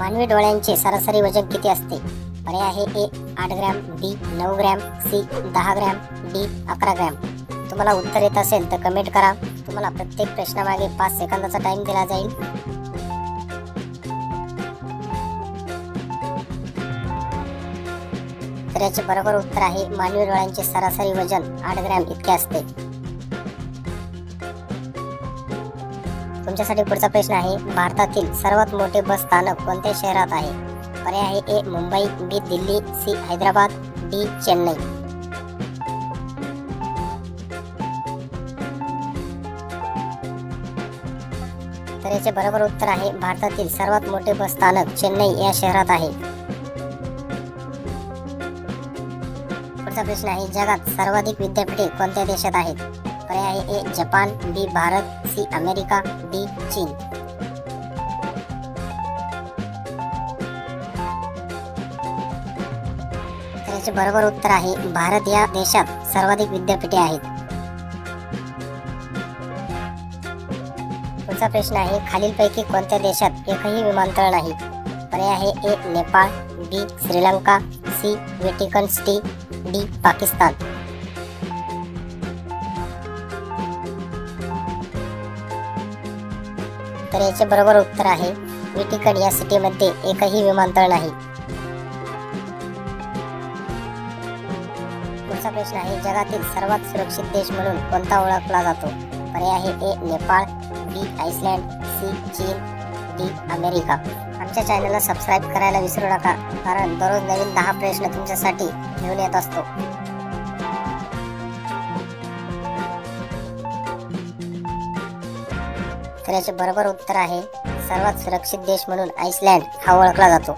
मानवी डोळ्यांचे सरासरी वजन किती असते? पर्याय आहे A 8 gram, B 9 gram, C 10 gram, D 11 gram. तुम्हाला उत्तर येत असेल तर कमेंट करा. तुम्हाला प्रत्येक प्रश्नामागे 5 सेकंदाचा टाइम दिला जाईल. तर याचे बरोबर उत्तर आहे मानवी डोळ्यांचे सरासरी वजन 8 ग्रॅम इतके असते. तुमच्यासाठी पुढचा प्रश्न आहे, भारतातील सर्वात मोठे बस स्थानक कोणत्या शहरात आहे? पर्याय आहे ए मुंबई, बी दिल्ली, सी हैदराबाद, डी चेन्नई. तर याचे बरोबर उत्तर आहे भारतातील सर्वात मोठे बस स्थानक चेन्नई या शहरात आहे. पुढचा प्रश्न आहे, जगात सर्वाधिक विद्यापीठे कोणत्या देशात आहेत? पर्याय आहे ए जपान, बी भारत, सी अमेरिका, डी चीन. तर याचे बरोबर उत्तर आहे भारत या देशात सर्वाधिक विद्यापीठे आहेत. पुढचा प्रश्न आहे, खालीलपैकी कोणत्या देशात एकही विमानतळ नाही? पर्याय आहे A Nepal, B Sri Lanka, C Vatican city, D Pakistan. तर याचे बरोबर उत्तर आहे व्हॅटिकन या सिटीमध्ये एकही विमानतळ नाही. पुढचा प्रश्न आहे, जगातील सर्वात सुरक्षित देश म्हणून कोणता ओळखला जातो? पर्याय आहे A Nepal, B Iceland, C चीन, डी अमेरिका. आमच्या चॅनलला सबस्क्राईब करायला विसरू नका, कारण दररोज नवीन 10 प्रश्न तुमच्यासाठी घेऊन येत असतो. तर याचे बरोबर उत्तर आहे सर्वात सुरक्षित देश म्हणून आइसलँड हा ओळखला जातो.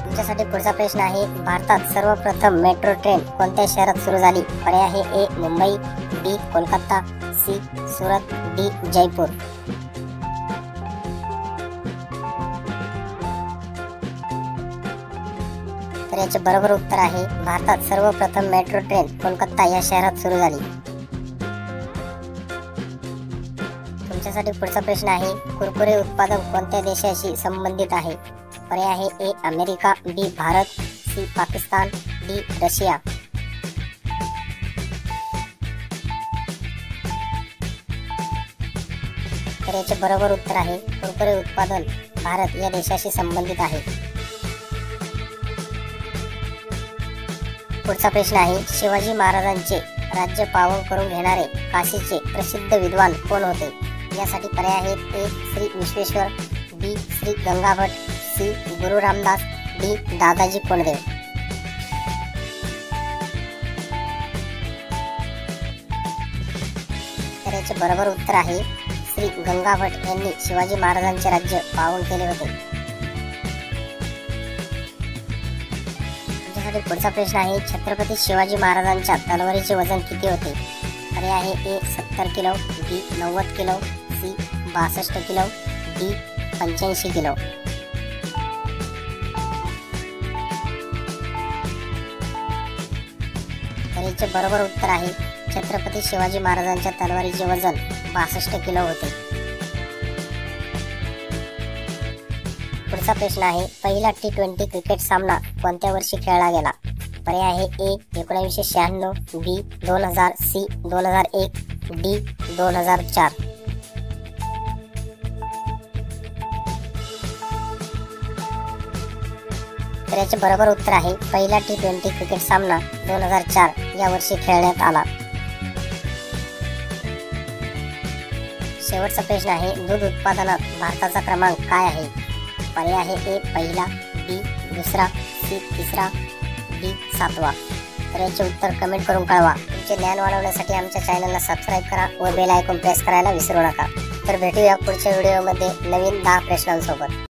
तुमच्यासाठी पुढचा प्रश्न आहे, भारतात सर्वप्रथम मेट्रो ट्रेन कोणत्या शहरात सुरू झाली? पर्याय आहे ए मुंबई, बी कोलकाता, सी सुरत, डी जयपूर. तर याचे बरोबर उत्तर आहे भारतात सर्वप्रथम मेट्रो ट्रेन कोलकाता या शहरात सुरू झाली. तुमच्यासाठी पुढचा प्रश्न आहे, कुरकुरे उत्पादन कोणत्या देशाशी संबंधित आहे? पर्याय आहे A America, B Bharat, C Pakistan, D Russia. तर याचे बरोबर उत्तर आहे कुरकुरे उत्पादन भारत या देशाशी संबंधित आहे. पुढचा प्रश्न आहे, शिवाजी महाराजांचे राज्य पावन करून घेणारे काशीचे प्रसिद्ध विद्वान कोण होते? यासाठी पर्याय आहेत ए श्री विश्वेश्वर, बी श्री गंगाभट, सी गुरु रामदास, डी दादाजी कोंडदेव. तर याचे बरोबर उत्तर आहे श्री गंगाभट यांनी शिवाजी महाराजांचे राज्य पावन केले होते. तुमच्यासाठी पुढचा प्रश्न आहे, छत्रपती शिवाजी महाराजांच्या तलवारीचे वजन किती होते? पर्याय आहे A 70 kilo, B 90 kilo, C 62 kilo, D 85 kilo. तर याचे बरोबर उत्तर आहे छत्रपती शिवाजी महाराजांच्या तलवारीचे वजन 62 किलो होते. पुढचा प्रश्न आहे, पहिला T20 क्रिकेट सामना कोणत्या वर्षी खेळला गेला? पर्याय आहे ए 1996, बी 2000, सी 2001, डी 2004. तर याचे बरोबर उत्तर आहे पहिला T20 क्रिकेट सामना 2004 या वर्षी खेळण्यात आला. शेवटचा प्रश्न आहे, दूध उत्पादनात भारताचा क्रमांक काय आहे? पर्याय आहे ए पहिला, बी दुसरा, सी तिसरा, डी 7वा. तर याचे उत्तर कमेंट करून कळवा. तुमचे ज्ञान वाढवण्यासाठी आमच्या चॅनलला सबस्क्राईब करा व बेल आयकॉन प्रेस करायला विसरू नका. तर भेटूया पुढच्या व्हिडिओमध्ये नवीन 10 प्रश्नांसोबत.